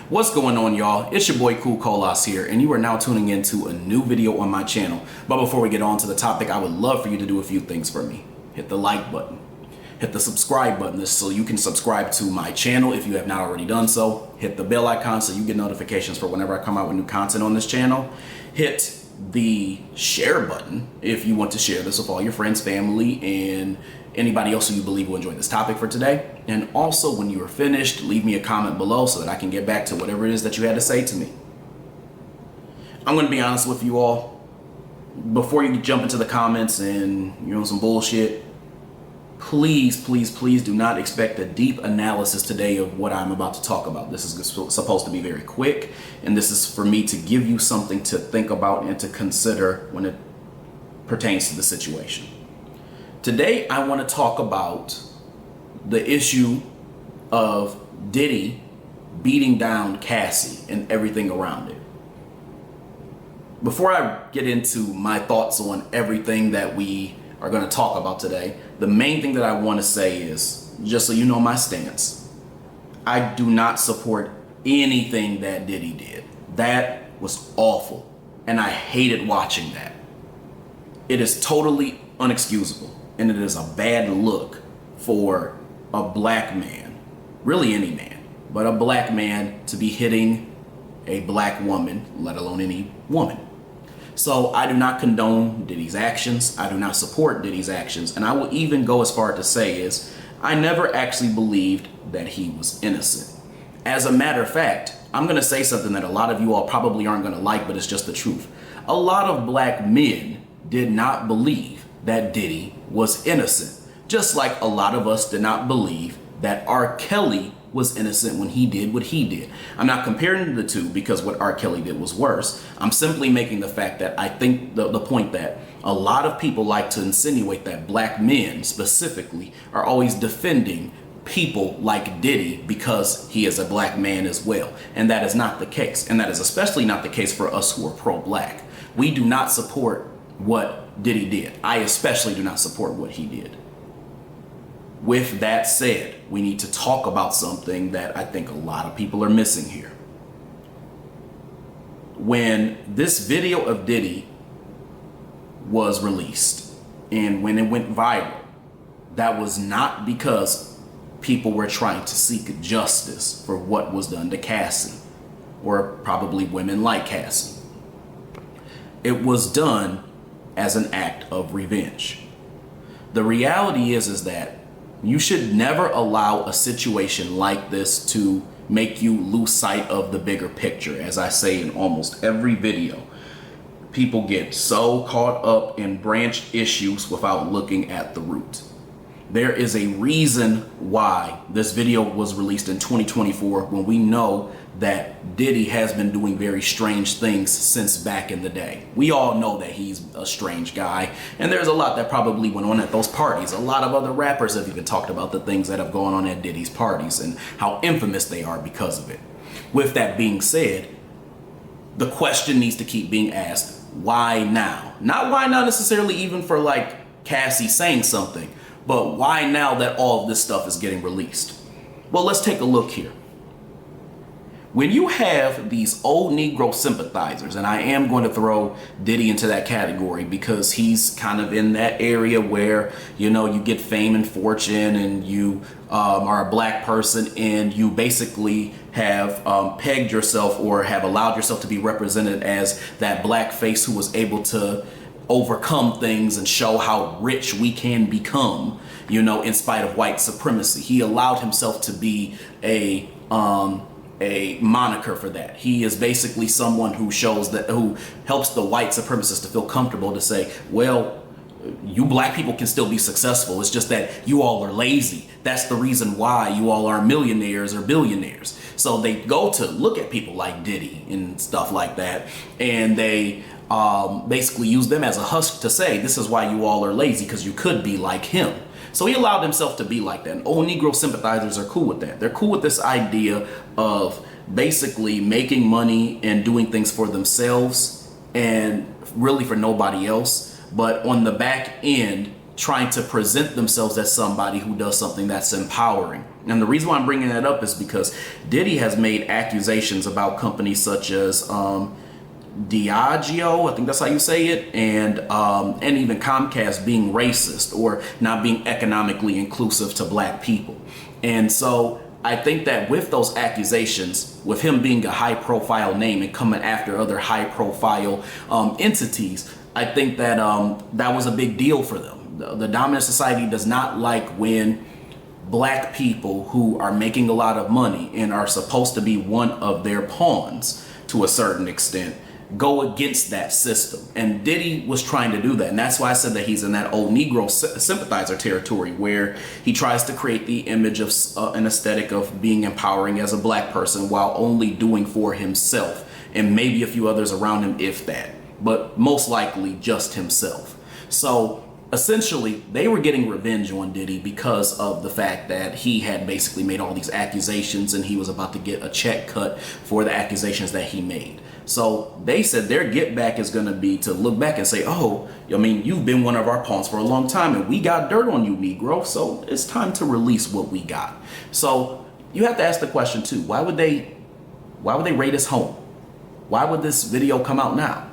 What's going on, y'all? It's your boy Cool Colas here, and you are now tuning into a new video on my channel. But before we get on to the topic, I would love for you to do a few things for me. Hit the like button. Hit the subscribe button so you can subscribe to my channel if you have not already done so. Hit the bell icon so you get notifications for whenever I come out with new content on this channel. Hit the share button if you want to share this with all your friends, family, and anybody else who you believe will enjoy this topic for today. And also, when you are finished, leave me a comment below so that I can get back to whatever it is that you had to say to me. I'm going to be honest with you all. Before you jump into the comments and, some bullshit, please do not expect a deep analysis today of what I'm about to talk about. This is supposed to be very quick, and this is for me to give you something to think about and to consider when it pertains to the situation. Today, I want to talk about the issue of Diddy beating down Cassie and everything around it. Before I get into my thoughts on everything that we are going to talk about today, the main thing that I want to say is, just so you know my stance, I do not support anything that Diddy did. That was awful, and I hated watching that. It is totally unexcusable, and it is a bad look for a black man, really any man, but a black man to be hitting a black woman, let alone any woman. So I do not condone Diddy's actions. I do not support Diddy's actions. And I will even go as far to say is, I never actually believed that he was innocent. As a matter of fact, I'm going to say something that a lot of you all probably aren't going to like, but it's just the truth. A lot of black men did not believe that Diddy was innocent. Just like a lot of us did not believe that R. Kelly was innocent when he did what he did. I'm not comparing the two because what R. Kelly did was worse. I'm simply making the fact that I think the point that a lot of people like to insinuate that black men specifically are always defending people like Diddy because he is a black man as well. And that is not the case. And that is especially not the case for us who are pro-black. We do not support what Diddy did. I especially do not support what he did. With that said, we need to talk about something that I think a lot of people are missing here. When this video of Diddy was released and when it went viral, that was not because people were trying to seek justice for what was done to Cassie, or probably women like Cassie. It was done as an act of revenge. The reality is that you should never allow a situation like this to make you lose sight of the bigger picture. As I say in almost every video, people get so caught up in branched issues without looking at the root. There is a reason why this video was released in 2024 when we know that Diddy has been doing very strange things since back in the day. We all know that he's a strange guy, and there's a lot that probably went on at those parties. A lot of other rappers have even talked about the things that have gone on at Diddy's parties and how infamous they are because of it. With that being said, the question needs to keep being asked, why now? Not why now necessarily even for like Cassie saying something, but why now that all of this stuff is getting released? Well, let's take a look here. When you have these old Negro sympathizers, and I am going to throw Diddy into that category because he's kind of in that area where, you get fame and fortune and you are a black person and you basically have pegged yourself or have allowed yourself to be represented as that black face who was able to overcome things and show how rich we can become, in spite of white supremacy. He allowed himself to be a moniker for that. He is basically someone who who helps the white supremacists to feel comfortable to say, well, you black people can still be successful. It's just that you all are lazy. That's the reason why you all are millionaires or billionaires. So they go to look at people like Diddy and stuff like that, and they basically use them as a husk to say, this is why you all are lazy, because you could be like him. So he allowed himself to be like that. And old Negro sympathizers are cool with that. They're cool with this idea of basically making money and doing things for themselves and really for nobody else, but on the back end, trying to present themselves as somebody who does something that's empowering. And the reason why I'm bringing that up is because Diddy has made accusations about companies such as Diageo, I think that's how you say it, and even Comcast being racist or not being economically inclusive to black people. And so I think that with those accusations, with him being a high profile name and coming after other high profile entities, I think that that was a big deal for them. The dominant society does not like when black people who are making a lot of money and are supposed to be one of their pawns to a certain extent go against that system. And Diddy was trying to do that. And that's why I said that he's in that old Negro sympathizer territory, where he tries to create the image of an aesthetic of being empowering as a black person while only doing for himself and maybe a few others around him, if that, but most likely just himself. So essentially, they were getting revenge on Diddy because of the fact that he had basically made all these accusations and he was about to get a check cut for the accusations that he made. So they said their get back is going to be to look back and say, oh, I mean, you've been one of our pawns for a long time and we got dirt on you, Negro. So it's time to release what we got. So you have to ask the question too, why would they raid his home? Why would this video come out now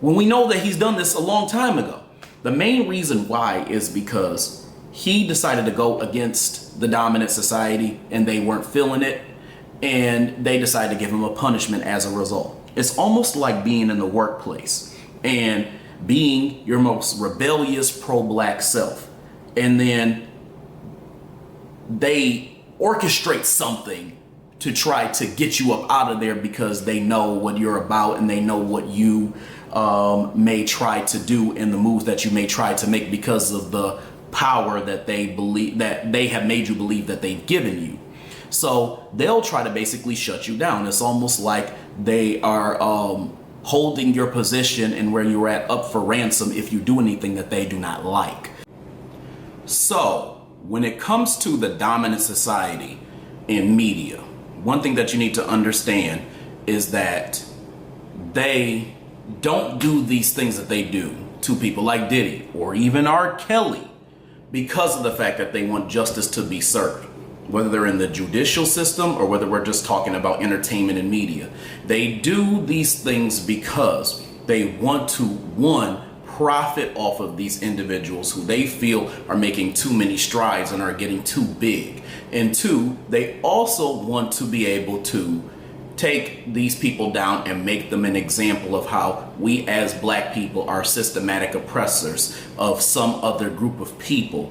when we know that he's done this a long time ago? The main reason why is because he decided to go against the dominant society and they weren't feeling it, and they decided to give him a punishment as a result. It's almost like being in the workplace and being your most rebellious pro-black self, and then they orchestrate something to try to get you up out of there because they know what you're about and they know what you may try to do and the moves that you may try to make because of the power that they believe that they have made you believe that they've given you. So they'll try to basically shut you down. It's almost like they are holding your position and where you're at up for ransom if you do anything that they do not like. So when it comes to the dominant society in media, one thing that you need to understand is that they don't do these things that they do to people like Diddy or even R. Kelly because of the fact that they want justice to be served. Whether they're in the judicial system or whether we're just talking about entertainment and media, they do these things because they want to, one, profit off of these individuals who they feel are making too many strides and are getting too big. And two, they also want to be able to take these people down and make them an example of how we as black people are systematic oppressors of some other group of people,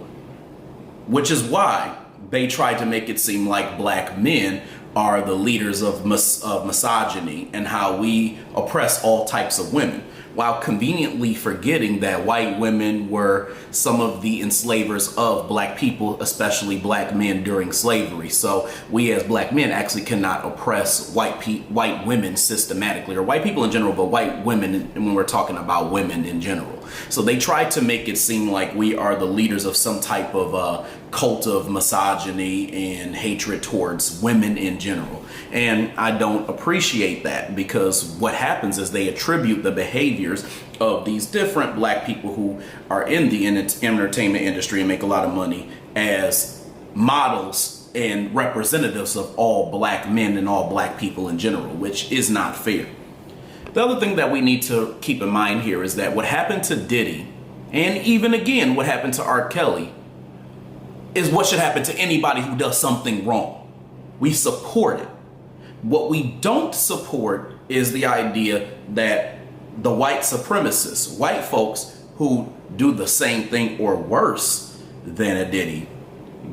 which is why they try to make it seem like black men are the leaders of misogyny and how we oppress all types of women, while conveniently forgetting that white women were some of the enslavers of black people, especially black men during slavery. So we as black men actually cannot oppress white women systematically, or white people in general, but white women when we're talking about women in general. So they try to make it seem like we are the leaders of some type of cult of misogyny and hatred towards women in general. And I don't appreciate that, because what happens is they attribute the behaviors of these different black people who are in the entertainment industry and make a lot of money as models and representatives of all black men and all black people in general, which is not fair. The other thing that we need to keep in mind here is that what happened to Diddy, and even again what happened to R. Kelly, is what should happen to anybody who does something wrong. We support it. What we don't support is the idea that the white supremacists, white folks who do the same thing or worse than a Diddy,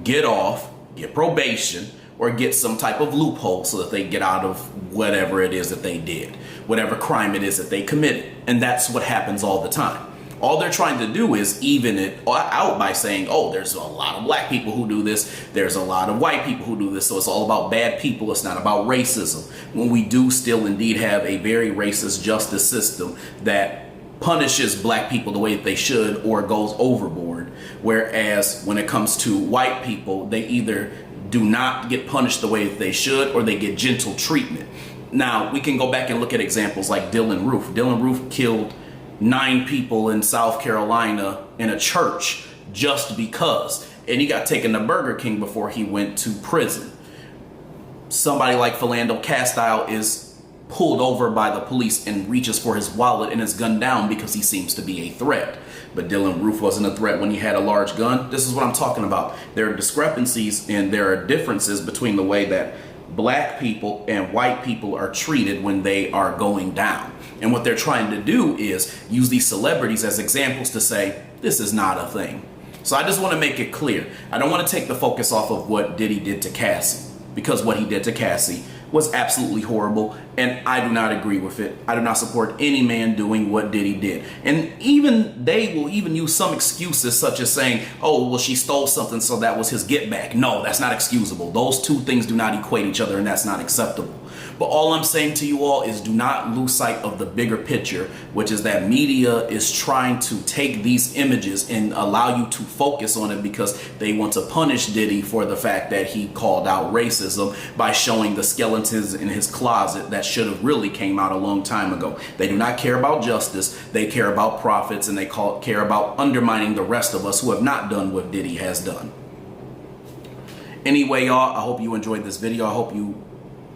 get off, get probation, or get some type of loophole so that they get out of whatever it is that they did, whatever crime it is that they committed. And that's what happens all the time. All they're trying to do is even it out by saying, oh, there's a lot of black people who do this, there's a lot of white people who do this, so it's all about bad people, it's not about racism. When we do still indeed have a very racist justice system that punishes black people the way that they should or goes overboard. Whereas when it comes to white people, they either do not get punished the way that they should or they get gentle treatment. Now, we can go back and look at examples like Dylan Roof. Dylan Roof killed 9 people in South Carolina in a church just because. and he got taken to Burger King before he went to prison. Somebody like Philando Castile is pulled over by the police and reaches for his wallet and is gunned down because he seems to be a threat. But Dylan Roof wasn't a threat when he had a large gun. This is what I'm talking about. There are discrepancies and there are differences between the way that black people and white people are treated when they are going down. And what they're trying to do is use these celebrities as examples to say, this is not a thing. So I just want to make it clear. I don't want to take the focus off of what Diddy did to Cassie, because what he did to Cassie was absolutely horrible, and I do not agree with it. I do not support any man doing what Diddy did. And even they will even use some excuses such as saying, oh, well, she stole something, so that was his get back. No, that's not excusable. Those two things do not equate each other, and that's not acceptable. But all I'm saying to you all is do not lose sight of the bigger picture, which is that media is trying to take these images and allow you to focus on it because they want to punish Diddy for the fact that he called out racism by showing the skeletons in his closet that should have really came out a long time ago. They do not care about justice. They care about profits, and they care about undermining the rest of us who have not done what Diddy has done. Anyway, y'all, I hope you enjoyed this video. I hope you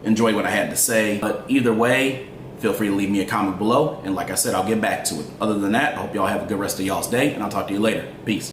enjoy what I had to say. But either way, feel free to leave me a comment below. And like I said, I'll get back to it. Other than that, I hope y'all have a good rest of y'all's day, and I'll talk to you later. Peace.